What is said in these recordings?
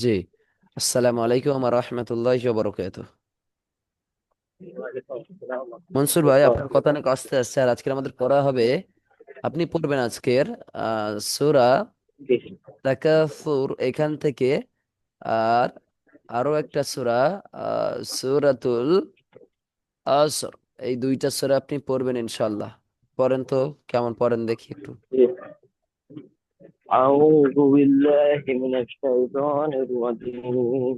জি। আসসালামু আলাইকুম ওয়া রাহমাতুল্লাহি ওয়া বারাকাতুহু। মনসুর ভাই, আপনার কথা অনেক আস্তে আসছে। আর আজকে আমাদের পড়া হবে, আপনি পড়বেন আজকের সূরা তাকাসুর এখান থেকে। আর আরো একটা সূরা, সূরাতুল আসর। এই দুইটা সূরা আপনি পড়বেন ইনশাআল্লাহ। পড়েন তো, কেমন পড়েন দেখি একটু। أعوذ بالله من الشيطان الرجيم.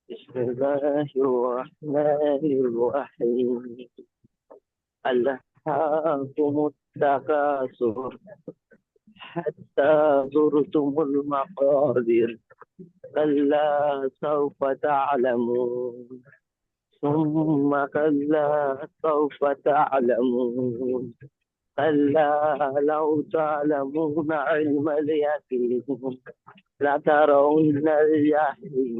بسم الله الرحمن الرحيم. ألهاكم التكاثر حتى زرتم المقابر. كلا سوف تعلمون ثم كلا سوف تعلمون. كلا لو تعلمون علم اليقين لترون الجحيم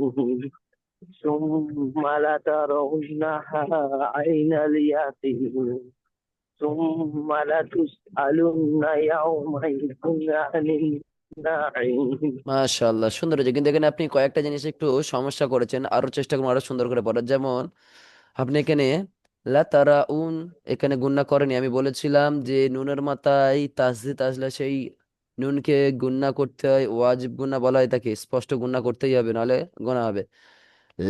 ثم لترونها عين اليقين ثم لتسألن يومئذ عن النعيم. মাশাআল্লাহ, সুন্দর হয়েছে। কিন্তু এখানে আপনি কয়েকটা জিনিস একটু সমস্যা করেছেন, আরো চেষ্টা করুন আরো সুন্দর করে পড়ার। যেমন আপনি এখানে লা তারা উন এখানে গুণনা করেনি। আমি বলেছিলাম যে নুনের মাথায় তাসদিদ আসলে সেই নুনকে গুণনা করতে হয়, ওয়াজিব গুণনা বলা হয়, তাকে স্পষ্ট গুণনা করতেই হবে, নাহলে গোনা হবে।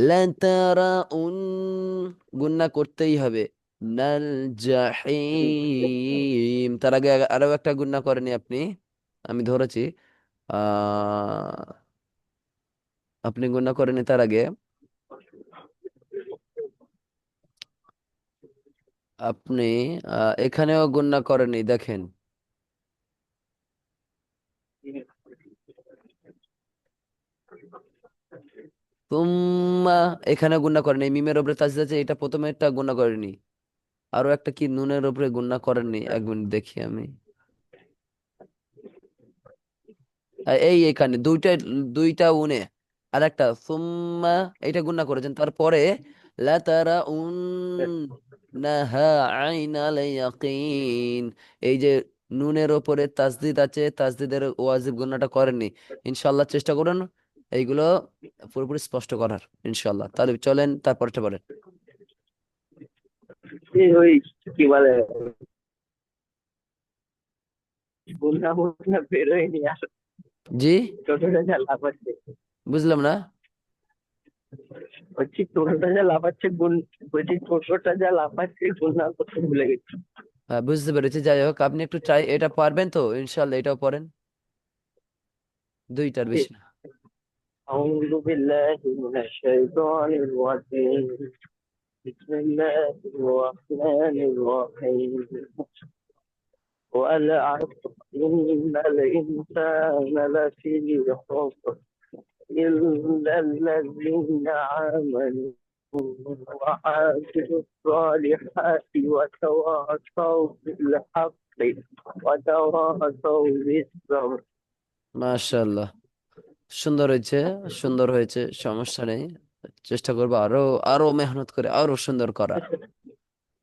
লা তারা উন গুণনা করতেই হবে। নাল জাহিম, তার আগে আরো একটা গুণনা করেনি আপনি, আমি ধরেছি। আপনি গুণা করেনি তার আগে। আপনি এখানেও গুণা করেনি, দেখেন। তুম্মা, এখানে গুণা করেনি। মিমের উপরে তাসদিদ আছে, এটা প্রথমে একটা গুণা করেনি। আরো একটা কি নুনের উপরে গুণা করেননি, এক মিনিট দেখি আমি। এই এখানে দুইটা, দুইটা উনে আর একটা সুম্মা, এটা গুণা করেছেন। তারপরে লা তারা উন নাহা আইনাল ইয়াকিন, এই যে নুনের ওপরে তাসদিদ আছে, তাসদিদের ওয়াজিব গুণাটা করেননি। ইনশাআল্লাহ চেষ্টা করুন এইগুলো পুরোপুরি স্পষ্ট করার, ইনশাআল্লাহ। তাহলে চলেন তারপরটা বলেন। ওই কি বলে, গুন্না মুন্না বেরোয়নি আর জি, টোটোটা যা লাফাচ্ছে। বুঝলাম না। বলছি টোটোটা যা লাফাচ্ছে বলছি টোটোটা যা লাফাচ্ছে গুন্না করতে ভুলে গেছি। হ্যাঁ, বুঝতে পেরেছি। যাই হোক, আপনি একটু ট্রাই, এটা পারবেন তো ইনশাআল্লাহ, এটাও পড়েন। দুইটার বেশি না। أعوذ بالله من الشيطان الرجيم. بسم الله الرحمن الرحيم. والعصر إن الإنسان لفي خسر إلا الذين آمنوا وعملوا الصالحات وتواصوا بالحق وتواصوا بالصبر. মাশাআল্লাহ, সুন্দর হয়েছে, সুন্দর হয়েছে, সমস্যা নেই। চেষ্টা করবো আরো, আরো মেহনত করে আরো সুন্দর করার,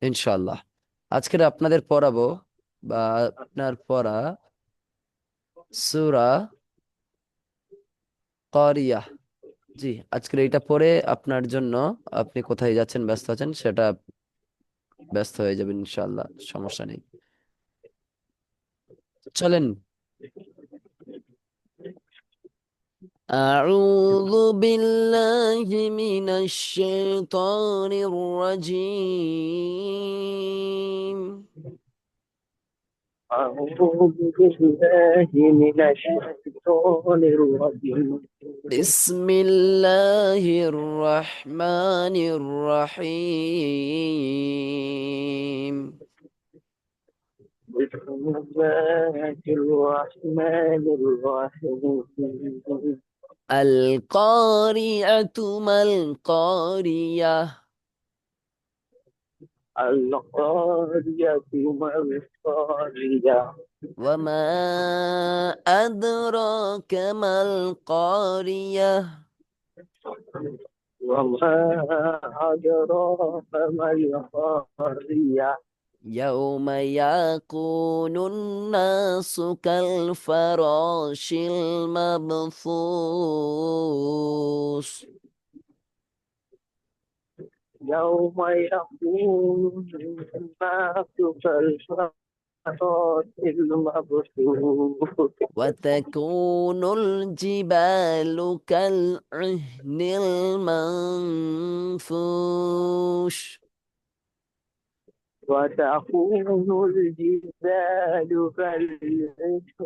ইনশাআল্লাহ। আজকের আপনাদের পড়াবো বা আপনার পড়া সূরা কারিয়াহ। জি, আজকের এইটা পড়ে আপনার জন্য, আপনি কোথায় যাচ্ছেন, ব্যস্ত আছেন, সেটা ব্যস্ত হয়ে যাবেন ইনশাআল্লাহ, সমস্যা নেই। চলেন। أعوذ بالله من الشيطان الرجيم. أعوذ بالله من الشيطان الرجيم. بسم الله الرحمن الرحيم. بسم الله الرحمن الرحيم. القارعة ما القارية؟ القارية ما القارية. وما أدراك ما القارية؟ وما أدراك ما القارية. يوم يكون الناس كالفراش المبثوث. يوم يكون الناس كالفراش المبثوث. وتكون الجبال كالعهن المنفوش. وتكون الجبال كالعهن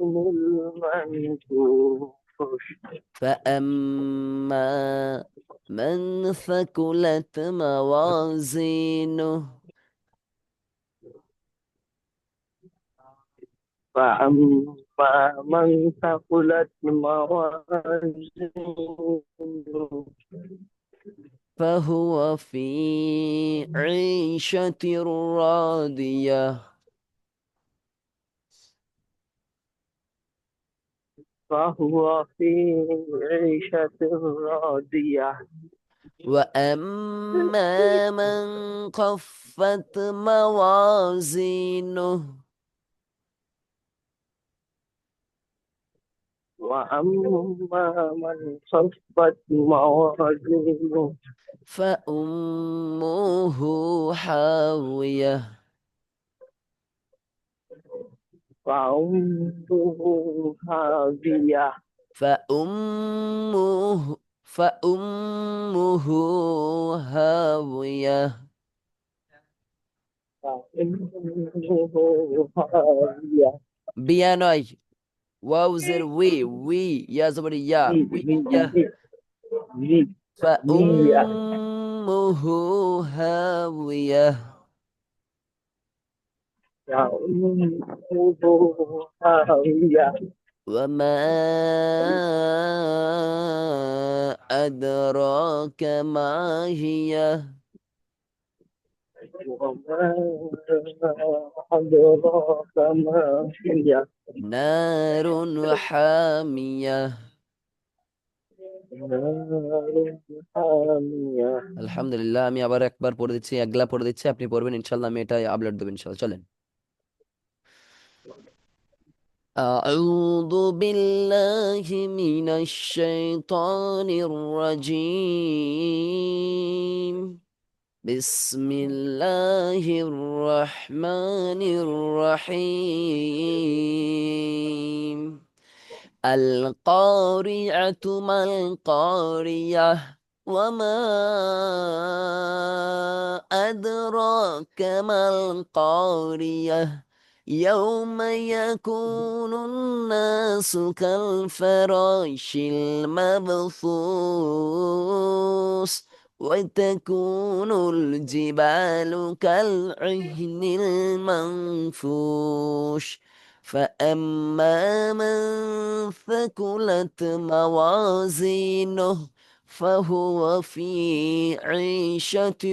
المنفوش. فأما من ثقلت موازينه فأما من ثقلت موازينه فهو في عيشة راضية. فهو في عيشة راضية. وأما من خفت موازينه وأما من خفت موازينه فأمه حاوية. فأمه هاوية. فأمه هاوية. فأمه هاوية. بيانوي. واو زر وي يا زبر يا في وي في يا. في في فأمه هاوية. فأمه هاوية. وما أدراك ما هي. وما أدراك ما هي. نار حامية. نار حامية. আলহামদুলিল্লাহ, আমি আবার একবার পড়ে দিচ্ছি, একলা পড়ে দিচ্ছি, আপনি পড়বেন ইনশাল্লাহ, আমি এটা আপলোড দেবো ইনশাল্লাহ, চলেন। أعوذ بالله من الشيطان الرجيم. بسم الله الرحمن الرحيم. القارعة ما القارية. وما أدراك ما القارية. يوم يكون الناس كالفراش المبثوث. وتكون الجبال كالعهن المنفوش. فأما من ثقلت موازينه فهو في عيشة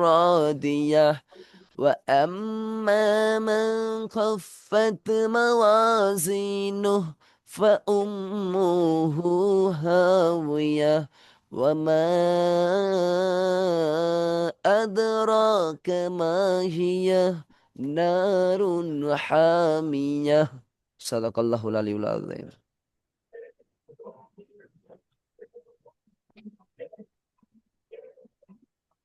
راضية. وأما من خفت موازينه فأمه هاوية. وما أدراك ما هي. نار حامية. صدق الله العلي العظيم.